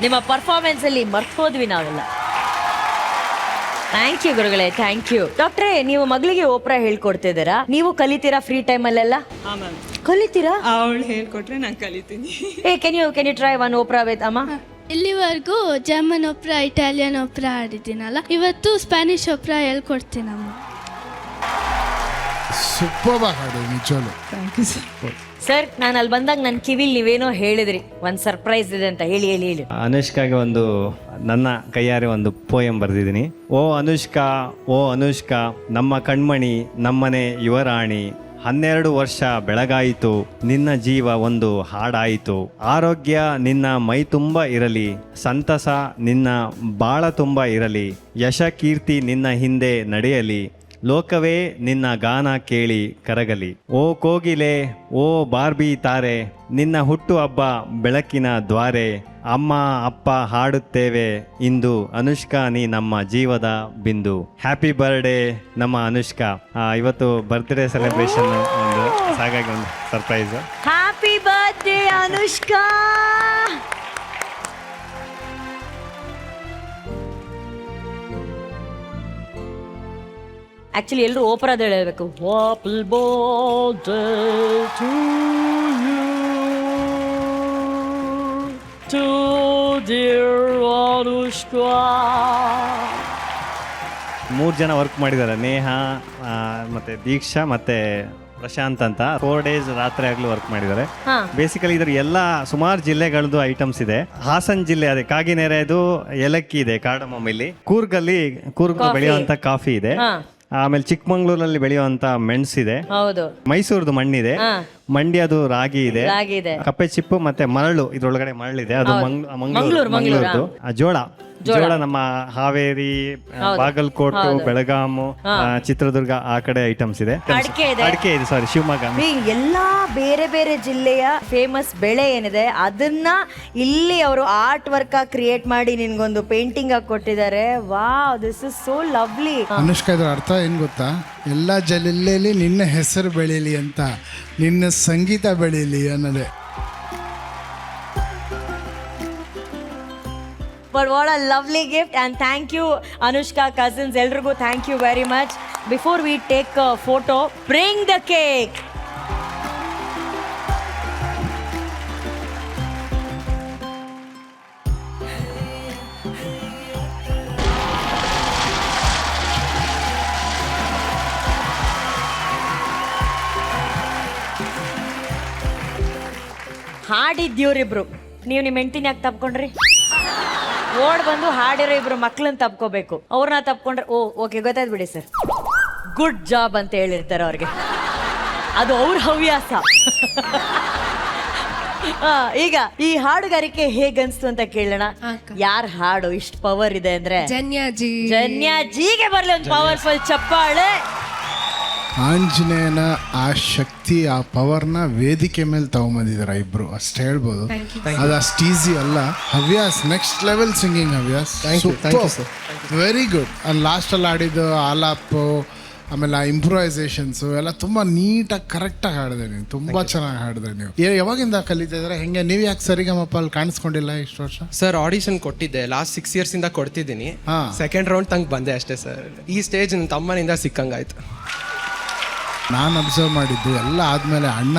ನಿಮ್ಮ ಪರ್ಫಾರ್ಮೆನ್ಸ್ ಅಲ್ಲಿ ಮರ್ತೋದ್ವಿ ನಾವೆಲ್ಲ. ಥ್ಯಾಂಕ್ ಯು ಗುರುಗಳೇ, ಥ್ಯಾಂಕ್ ಯು. ಡಾಕ್ಟ್ರೇ, ನೀವು ಮಗಳಿಗೆ ಓಪ್ರಾ ಹೇಳ್ಕೊಡ್ತಿದ್ದೀರಾ, ನೀವು ಕಲಿತೀರಾ ಫ್ರೀ ಟೈಮ್ ಅಲ್ಲೆಲ್ಲ? ಕಲಿತೀರಾ? ಅವಳು ಹೇಳ್ಕೊಟ್ರೆ ನಾನು ಕಲಿತೀನಿ. Can you try one opera with ಅಮ್ಮ? ಇಲ್ಲಿವರೆಗೂ ಜರ್ಮನ್ ಒಪ್ರಾ, ಇಟಾಲಿಯನ್ ಒಪ್ರಾ ಆಡಿದ್ದೀನಲ್ಲ, ಇವತ್ತು ಸ್ಪ್ಯಾನಿಷ್ ಒಪ್ರಾ ಹೇಳ್ಕೊಡ್ತೀನಮ್ಮ. ಸೂಪರ್ ಹಾಡು ನಿಜವೂ. Thank you sir. ಸರ್, ನಾನು ಅಲ್ಲಿ ಬಂದಾಗ ನನ್ನ ಕಿವಿಲ್ ನೀವೇನೋ ಹೇಳಿದ್ರಿ, ಒಂದು ಸರ್ಪ್ರೈಸ್ ಇದೆ ಅಂತ. ಹೇಳಿ ಹೇಳಿ ಹೇಳಿ. ಅನುಷ್ಕಾಗೆ ಒಂದು ನನ್ನ ಕೈಯಾರೆ ಒಂದು ಪೋಯಂ ಬರೆದಿದ್ದೀನಿ. ಓ ಅನುಷ್ಕಾ, ನಮ್ಮ ಕಣ್ಮಣಿ, ನಮ್ಮನೆ ಯುವರಾಣಿ, 12 ವರ್ಷ ಬೆಳಗಾಯಿತು, ನಿನ್ನ ಜೀವ ಒಂದು ಹಾಡಾಯಿತು. ಆರೋಗ್ಯ ನಿನ್ನ ಮೈ ತುಂಬ ಇರಲಿ, ಸಂತಸ ನಿನ್ನ ಬಾಳ ತುಂಬ ಇರಲಿ, ಯಶ ಕೀರ್ತಿ ನಿನ್ನ ಹಿಂದೆ ನಡೆಯಲಿ, ಲೋಕವೇ ನಿನ್ನ ಗಾನ ಕೇಳಿ ಕರಗಲಿ. ಓ ಕೋಗಿಲೆ, ಓ ಬಾರ್ಬಿ ತಾರೆ, ನಿನ್ನ ಹುಟ್ಟು ಹಬ್ಬ ಬೆಳಕಿನ ದ್ವಾರೆ, ಅಮ್ಮ ಅಪ್ಪ ಹಾಡುತ್ತೇವೆ ಇಂದು, ಅನುಷ್ಕಾ ನೀ ನಮ್ಮ ಜೀವದ ಬಿಂದು. ಹ್ಯಾಪಿ ಬರ್ಡೇ ನಮ್ಮ ಅನುಷ್ಕಾ. ಇವತ್ತು ಬರ್ತ್ಡೇ ಸೆಲೆಬ್ರೇಷನ್ ಒಂದು, ಹಾಗಾಗಿ ಒಂದು surprise. Happy birthday Anushka. Actually ಎಲ್ಲರೂ ಓಪರಾದ ಹೇಳಬೇಕು. Happy birthday to you, to dear Anushka. 3 ಜನ ವರ್ಕ್ ಮಾಡಿದ್ದಾರೆ, ನೇಹ ಮತ್ತೆ ದೀಕ್ಷಾ ಮತ್ತೆ ಪ್ರಶಾಂತ್ ಅಂತ. 4 days ರಾತ್ರಿ ಆಗ್ಲೂ ವರ್ಕ್ ಮಾಡಿದ್ದಾರೆ. ಬೇಸಿಕಲಿ ಇದ್ರ ಎಲ್ಲ ಸುಮಾರು ಜಿಲ್ಲೆಗಳದ್ದು ಐಟಮ್ಸ್ ಇದೆ. ಹಾಸನ್ ಜಿಲ್ಲೆ ಅದೇ ಕಾಗಿನೆರೆದು ಏಲಕ್ಕಿ ಇದೆ, ಕಾರ್ಡಮಮ್. ಇಲ್ಲಿ ಕೂರ್ಗ್ ಬೆಳೆಯುವಂತ ಕಾಫಿ ಇದೆ. ಆಮೇಲೆ ಚಿಕ್ಕಮಂಗ್ಳೂರಲ್ಲಿ ಬೆಳೆಯುವಂತ ಮೆಣಸಿದೆ. ಹೌದು. ಮೈಸೂರ್ದು ಮಣ್ಣಿದೆ. ಮಂಡ್ಯದು ರಾಗಿ ಇದೆ. ಕಪ್ಪೆ ಚಿಪ್ಪು ಮತ್ತೆ ಮರಳು, ಇದ್ರೊಳಗಡೆ ಮರಳಿದೆ, ಅದು ಮಂಗಳೂರ್ದು. ಜೋಳ ನಮ್ಮ ಹಾವೇರಿ, ಬಾಗಲಕೋಟೆ, ಬೆಳಗಾಮು, ಚಿತ್ರದುರ್ಗ ಆ ಕಡೆ ಐಟಮ್ಸ್ ಇದೆ. ಅಡಿಕೆ ಇದೆ, ಸಾರಿ ಶಿವಮೊಗ್ಗ. ಎಲ್ಲಾ ಬೇರೆ ಬೇರೆ ಜಿಲ್ಲೆಯ ಫೇಮಸ್ ಬೆಳೆ ಏನಿದೆ ಅದನ್ನ ಇಲ್ಲಿ ಅವರು ಆರ್ಟ್ ವರ್ಕ್ ಕ್ರಿಯೇಟ್ ಮಾಡಿ ನಿನ್ಗೊಂದು ಪೇಂಟಿಂಗ್ ಆಗಿ ಕೊಟ್ಟಿದ್ದಾರೆ. Wow, this is so lovely. Anushka, ಇದ್ರ ಅರ್ಥ ಏನ್ ಗೊತ್ತಾ? ಎಲ್ಲ ಜಿಲ್ಲೆಯಲ್ಲಿ ನಿನ್ನ ಹೆಸರು ಬೆಳೀಲಿ ಅಂತ, ನಿನ್ನ ಸಂಗೀತ ಬೆಳೀಲಿ ಅನ್ನೋದೇ. But what a lovely gift, and thank you Anushka cousins, elrigu thank you very much. Before we take a photo, bring the cake. ಹಾಡಿದ್ಯೂರಿಬ್ರು, ನೀವು ನಿಮ್ಮ ಹೆಂಡತಿನ ಯಾಕೆ ತಪ್ಕೊಂಡ್ರಿ? ಓಡ್ ಬಂದು ಹಾಡಿರೋ ಇಬ್ರು ಮಕ್ಳನ್ನ ತಪ್ಕೋಬೇಕು, ಅವ್ರನ್ನ ತಪ್ಕೊಂಡ್ರೆ ಓಕೆ ಗೊತ್ತಾಯ್ತು ಬಿಡಿ ಸರ್, ಗುಡ್ ಜಾಬ್ ಅಂತ ಹೇಳಿರ್ತಾರೆ ಅವ್ರಿಗೆ, ಅದು ಅವ್ರ ಹವ್ಯಾಸ. ಈಗ ಈ ಹಾಡುಗಾರಿಕೆ ಹೇಗನ್ಸ್ತು ಅಂತ ಕೇಳೋಣ. ಯಾರ ಹಾಡು ಇಷ್ಟು ಪವರ್ ಇದೆ ಅಂದ್ರೆ ಜನ್ಯಾಜಿಗೆ ಬರ್ಲಿ ಒಂದು ಪವರ್ಫುಲ್ ಚಪ್ಪಾಳೆ. ಆಂಜನೇಯನ ಆ ಶಕ್ತಿ, ಆ ಪವರ್ನ ವೇದಿಕೆ ಮೇಲೆ ತಗೊಂಬಂದಿದ್ದಾರೆ ಇಬ್ರು, ಅಷ್ಟು ಹೇಳ್ಬೋದು. ಅದು ಅಷ್ಟು ಈಸಿ ಅಲ್ಲ. ಹವ್ಯಾಸ್ ನೆಕ್ಸ್ಟ್ ಲೆವೆಲ್ ಸಿಂಗಿಂಗ್. ಹವ್ಯಾಸ್ ವೆರಿ ಗುಡ್. ಅಲ್ಲಿ ಲಾಸ್ಟಲ್ಲಿ ಆಡಿದ್ದು ಆಲಾಪು, ಆಮೇಲೆ ಇಂಪ್ರೂವೈಸೇಷನ್ಸು ಎಲ್ಲ ತುಂಬ ನೀಟಾಗಿ ಕರೆಕ್ಟಾಗಿ ಹಾಡಿದೆ ನೀವು, ತುಂಬ ಚೆನ್ನಾಗಿ ಹಾಡಿದೆ ನೀವು. ಯಾವಾಗಿಂದ ಕಲಿತಿದ್ರೆ ಹೆಂಗೆ? ನೀವು ಯಾಕೆ ಸರಿಗಮಪ ಅಲ್ಲಿ ಕಾಣಿಸ್ಕೊಂಡಿಲ್ಲ ಇಷ್ಟು ವರ್ಷ? ಸರ್, ಆಡಿಷನ್ ಕೊಟ್ಟಿದ್ದೆ, ಲಾಸ್ಟ್ 6 years ಇಂದ ಕೊಡ್ತಿದ್ದೀನಿ. ಸೆಕೆಂಡ್ ರೌಂಡ್ ತನಕ ಬಂದೆ ಅಷ್ಟೇ ಸರ್. ಈ ಸ್ಟೇಜ್ ನನ್ನ ತಮ್ಮನಿಂದ ಸಿಕ್ಕಂಗಾಯ್ತು. ನಾನು ಅಬ್ಸರ್ವ್ ಮಾಡಿದ್ದು ಎಲ್ಲ ಆದಮೇಲೆ ಅಣ್ಣ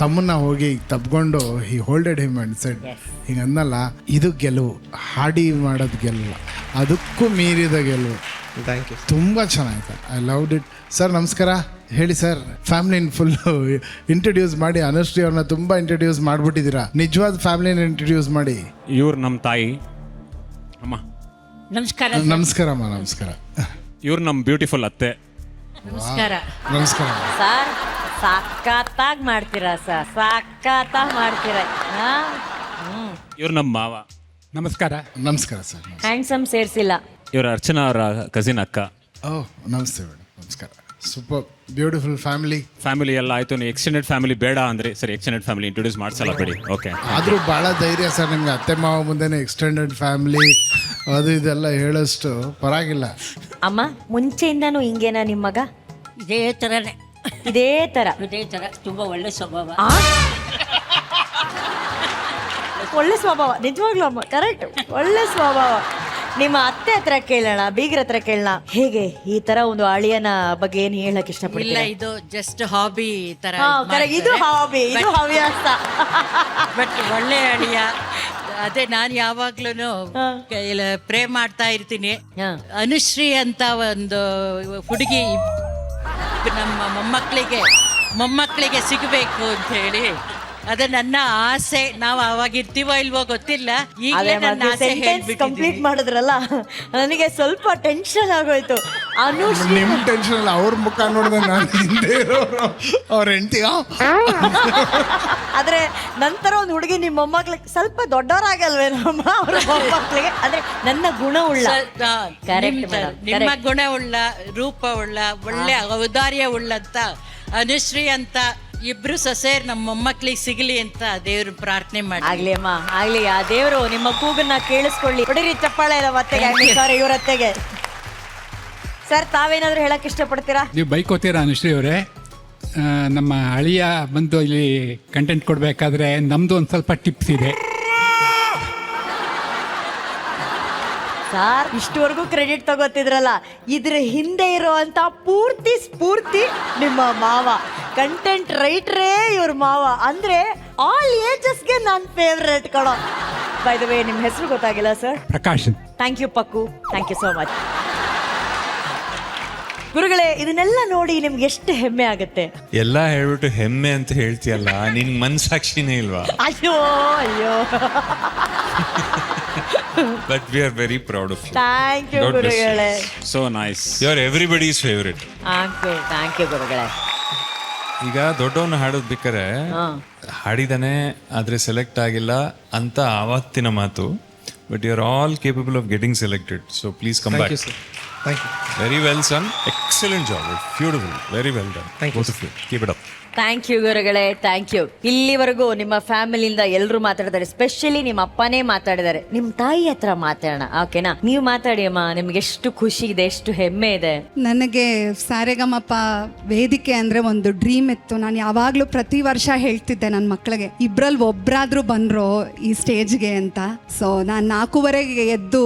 ತಮ್ಮನ್ನ ಹೋಗಿ ತಬ್ಕೊಂಡು ಹಿ ಹೋಲ್ಡೆಡ್ ಹಿಮ್ ಅಂಡ್ ಸೆಡ್, ಹಿಂಗೆ ಅನ್ನಲ್ಲ, ಇದು ಗೆಲುವು, ಹಾಡಿ ಮಾಡೋದು ಗೆಲುವು, ಅದಕ್ಕೂ ಮೀರಿದ ಗೆಲುವು. Thank you. ತುಂಬ ಚೆನ್ನಾಗಿತ್ತು. I loved it. ಸರ್ ನಮಸ್ಕಾರ. ಹೇಳಿ ಸರ್, ಫ್ಯಾಮಿಲಿನ ಫುಲ್ಲು ಇಂಟ್ರಡ್ಯೂಸ್ ಮಾಡಿ. ಅನುಶ್ರೀ ಅವ್ರನ್ನ ತುಂಬ ಇಂಟ್ರಡ್ಯೂಸ್ ಮಾಡಿಬಿಟ್ಟಿದ್ದೀರಾ, ನಿಜವಾದ ಫ್ಯಾಮಿಲಿನ ಇಂಟ್ರಡ್ಯೂಸ್ ಮಾಡಿ. ಇವ್ರು ನಮ್ಮ ತಾಯಿ ಅಮ್ಮ. ನಮಸ್ಕಾರ. ನಮಸ್ಕಾರಮ್ಮ. ನಮಸ್ಕಾರ. ಇವ್ರು ನಮ್ಮ ಬ್ಯೂಟಿಫುಲ್ ಅತ್ತೆ. ನಮಸ್ಕಾರ. ನಮಸ್ಕಾರ ಸರ್, ಸಾಕಾತಾಗಿ ಮಾಡ್ತೀರಾ ಸರ್, ಸಾಕಾತಾಗಿ ಮಾಡ್ತೀರಾ. ಇವ್ರು ನಮ್ಮ ಮಾವ. ನಮಸ್ಕಾರ. ನಮಸ್ಕಾರ ಸರ್. ಹ್ಯಾಂಡ್ಸಮ್ ಸೇರಿಸಿಲ್ಲ. ಇವ್ರ ಅರ್ಚನಾ ಅವರ ಕಸಿನ್ ಅಕ್ಕ. ಓಹ್, ನಮಸ್ತೆ ಮೇಡಮ್. ನಮಸ್ಕಾರ. ಸೂಪರ್ ಬ್ಯೂಟಿಫುಲ್ ಫ್ಯಾಮಿಲಿ ಎಲ್ಲ ಆಯ್ತು. ನೀವು ಎಕ್ಸ್ಟೆಂಡೆಡ್ ಫ್ಯಾಮಿಲಿ ಬೇಡ ಅಂದ್ರೆ ಸರಿ, ಎಕ್ಸ್ಟೆಂಡೆಡ್ ಫ್ಯಾಮಿಲಿ ಇಂಟ್ರೊಡ್ಯೂಸ್ ಮಾಡ್ಸಲ್ಲ ಬಿಡಿ. ಓಕೆ. ಆದರೂ ಭಾಳ ಧೈರ್ಯ ಸರ್ ನಿಮ್ಗೆ, ಅತ್ತೆ ಮಾವ ಮುಂದೆನೇ ಎಕ್ಸ್ಟೆಂಡೆಡ್ ಫ್ಯಾಮಿಲಿ ಅದು ಇದೆಲ್ಲ ಹೇಳೋಷ್ಟು ಪರವಾಗಿಲ್ಲ. ಅಮ್ಮ, ಮುಂಚೆಯಿಂದಾನು ಹಿಂಗೇನಾ ನಿಮ್ಮ ಮಗ? ಇದೇ ಥರನೇ, ಇದೇ ಥರ ತುಂಬ ಒಳ್ಳೆ ಸ್ವಭಾವ. ಒಳ್ಳೆ ಸ್ವಭಾವ, ನಿಜವಾಗ್ಲೂ ಅಮ್ಮ ಕರೆಕ್ಟ್, ಒಳ್ಳೆ ಸ್ವಭಾವ. ನಿಮ್ಮ ಅತ್ತೆ ಹತ್ರ ಕೇಳೋಣ, ಬೀಗ್ರ ಹತ್ರ ಕೇಳೋಣ, ಹೇಗೆ ಈ ತರ ಒಂದು ಅಳಿಯನ ಬಗ್ಗೆ ಏನ್ ಹೇಳಕ್ ಇಲ್ಲ, ಇಷ್ಟಪಡ್ತೀರಾ? ಇದು ಜಸ್ಟ್ ಹಾಬಿ ತರ ಇದು ಹಾಬಿ, ಇದು ಹವ್ಯಾಸ. ಬಟ್ ಒಳ್ಳೆ ಅಳಿಯ. ಅದೇ ನಾನು ಯಾವಾಗ್ಲೂ ಪ್ರೇ ಮಾಡ್ತಾ ಇರ್ತೀನಿ. ಹಾ. ಅನುಶ್ರೀ ಅಂತ ಒಂದು ಹುಡುಗಿ ನಮ್ಮ ಮೊಮ್ಮಕ್ಕಳಿಗೆ ಸಿಗಬೇಕು ಅಂತ ಹೇಳಿ, ಅದು ನನ್ನ ಆಸೆ. ನಾವು ಅವಾಗ ಇರ್ತೀವೋ ಇಲ್ವೋ ಗೊತ್ತಿಲ್ಲ, ಈಗಲೇ ನನ್ನ ಆಸೆ ಕಂಪ್ಲೀಟ್ ಹೇಳ್ಬಿಟ್ಟಿದ್ದೀನಿ. ಮಾಡಿದ್ರಲ್ಲ, ನನಗೆ ಸ್ವಲ್ಪ ಟೆನ್ಷನ್ ಆಗೋಯ್ತು. ಅನುಷ್ ನಿಮ್ ಟೆನ್ಷನ್ ಅಲ್ಲ, ಅವ್ರ ಮುಖ ನೋಡಿದ್ರೆ ನಾನು ಹಿಂದೆ ಇರೋರು ಅವ್ರ ಹೆಂಡತಿ ಆದ್ರೆ ನಂತರ ಒಂದು ಹುಡುಗಿ ನಿಮ್ಮ ಮೊಮ್ಮಕ್ಳಿಗೆ ಸ್ವಲ್ಪ ದೊಡ್ಡವರಾಗಲ್ವೇ ನಮ್ಮ ಅವ್ರ ಮೊಮ್ಮಕ್ಳಿಗೆ, ಅಂದ್ರೆ ನನ್ನ ಗುಣವುಳ್ಳ. Correct madam, ನಿಮ್ಮ correct. ಗುಣವುಳ್ಳ, ರೂಪವುಳ್ಳ, ಒಳ್ಳೆ ಔದಾರ್ಯ ಉಳ್ಳಂತ ಅನುಶ್ರೀ ಅಂತ ಇಬ್ರು ಸೊಸೆಯರು ನಮ್ಮ ಮೊಮ್ಮಕ್ಳಿಗೆ ಸಿಗಲಿ ಅಂತ ದೇವ್ರ ಪ್ರಾರ್ಥನೆ ಮಾಡಿ. ಆಗ್ಲಿ ಅಮ್ಮ, ಆಗ್ಲಿ. ಆ ದೇವರು ನಿಮ್ಮ ಕೂಗನ್ನ ಕೇಳಿಸ್ಕೊಳ್ಳಿ. ಹೊಡಿರಿ ಚಪ್ಪಾಳೆ ಇಲ್ಲ ಮತ್ತೆಗೆ. ಸಾರಿ, ಇವ್ರ ಅತ್ತೆಗೆ. ಸರ್, ತಾವೇನಾದ್ರೂ ಹೇಳಕ್ ಇಷ್ಟಪಡ್ತೀರಾ? ನೀವು ಬೈಕೋತೀರಾ ಅನುಶ್ರೀ ಅವರೇ? ನಮ್ಮ ಅಳಿಯ ಬಂದು ಇಲ್ಲಿ ಕಂಟೆಂಟ್ ಕೊಡಬೇಕಾದ್ರೆ ನಮ್ಮದು ಒಂದು ಸ್ವಲ್ಪ ಟಿಪ್ಸ್ ಇದೆ. ಸರ್, ಇಷ್ಟವರೆಗೂ ಕ್ರೆಡಿಟ್ ತಗೋತಿದ್ರಲ್ಲ, ಇದ್ರ ಹಿಂದೆ ಇರುವಂತ ಪೂರ್ತಿ ಸ್ಫೂರ್ತಿ ನಿಮ್ಮ ಮಾವ. ಕಂಟೆಂಟ್ ರೈಟ್ರೇ ಇವ್ರ ಮಾವ. ಅಂದ್ರೆ ಆಲ್ ಏಜಸ್ಗೆ ನನ್ನ ಫೇವ್ರೆಟ್ ಕಣೋ. ಬೈ ದ ವೇ, ನಿಮ್ಮ ಹೆಸರು ಗೊತ್ತಾಗಿಲ್ಲ ಸರ್? ಪ್ರಕಾಶ್. ಥ್ಯಾಂಕ್ ಯು ಪಕ್ಕು, ಥ್ಯಾಂಕ್ ಯು ಸೋ ಮಚ್. ಗುರುಗಳೇ, ಇದನ್ನೆಲ್ಲ ನೋಡಿ ನಿಮ್ಗೆ ಎಷ್ಟು ಹೆಮ್ಮೆ ಆಗುತ್ತೆ? ಎಲ್ಲ ಹೇಳ್ಬಿಟ್ಟು ಹೆಮ್ಮೆ ಅಂತ ಹೇಳ್ತೀಯಲ್ಲ, ನಿನ್ ಮನ್ಸಾಕ್ಷಿನೇ ಇಲ್ವಾ? ಅಯ್ಯೋ ಅಯ್ಯೋ. But we are very proud of you. Thank you God bless you. ಗುರುಗಳೇ. So nice. You are everybody's favourite. Thank you ಗುರುಗಳೇ. ಈಗ ದೊಡ್ಡವನ್ನ ಹಾಡೋದ್ ಬೇಕಾರೆ ಹಾಡಿದಾನೆ ಆದ್ರೆ ಸೆಲೆಕ್ಟ್ ಆಗಿಲ್ಲ ಅಂತ ಆವತ್ತಿನ ಮಾತು. But you are all capable of getting selected. So please come back. Thank you. Very well son. Excellent job. Beautiful. Very well done. Both of you. Keep it up. Thank you ಗುರುಗಳೇ, thank you. ಇಲ್ಲಿವರೆಗೂ ನಿಮ್ಮ ಫ್ಯಾಮಿಲಿಯಿಂದ ಎಲ್ಲರೂ ಮಾತಾಡಿದ್ದಾರೆ, specially ನಿಮ್ಮ ಅಪ್ಪನೇ ಮಾತಾಡಿದ್ದಾರೆ. ನಿಮ್ಮ ತಾಯಿ ಹತ್ರ ಮಾತಾಡೋಣ, ಓಕೆನಾ? ನೀವು ಮಾತಾಡಿ ಅಮ್ಮ. ನಿಮ್ಗೆ ಎಷ್ಟು ಖುಷಿ ಇದೆ, ಎಷ್ಟು ಹೆಮ್ಮೆ ಇದೆ? ನನಗೆ ಸಾರೆಗಮಪ ವೇದಿಕೆ ಅಂದರೆ ಒಂದು ಡ್ರೀಮ್ ಇತ್ತು. ನಾನು ಯಾವಾಗಲೂ ಪ್ರತಿ ವರ್ಷ ಹೇಳ್ತಿದ್ದೆ ನನ್ನ ಮಕ್ಕಳಿಗೆ, ಇಬ್ಬರಲ್ಲಿ ಒಬ್ಬರಾದರೂ ಬಂದರು ಈ ಸ್ಟೇಜ್ಗೆ ಅಂತ. ಸೊ ನಾನು 4:15 ಎದ್ದು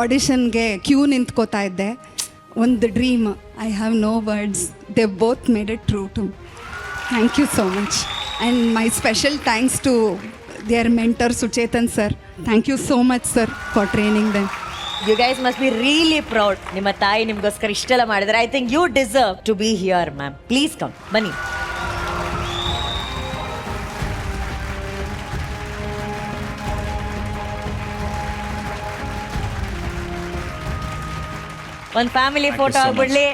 ಆಡಿಷನ್ಗೆ ಕ್ಯೂ ನಿಂತ್ಕೋತಾ ಇದ್ದೆ. ಒಂದು dream. I have no words. They both made it true too. Thank you so much. And my special thanks to their mentor Suchetan sir. Thank you so much sir for training them. You guys must be really proud. ನಿಮ್ಮ ತಾಯಿ ನಿಮ್ಗೋಸ್ಕರ ಇಷ್ಟೆಲ್ಲ ಮಾಡಿದ್ದಾರೆ. I think you deserve to be here ma'am. Please come, ಬನ್ನಿ. ಒಂದು family photo ಆಗ್ಬಿಡ್ಲಿ.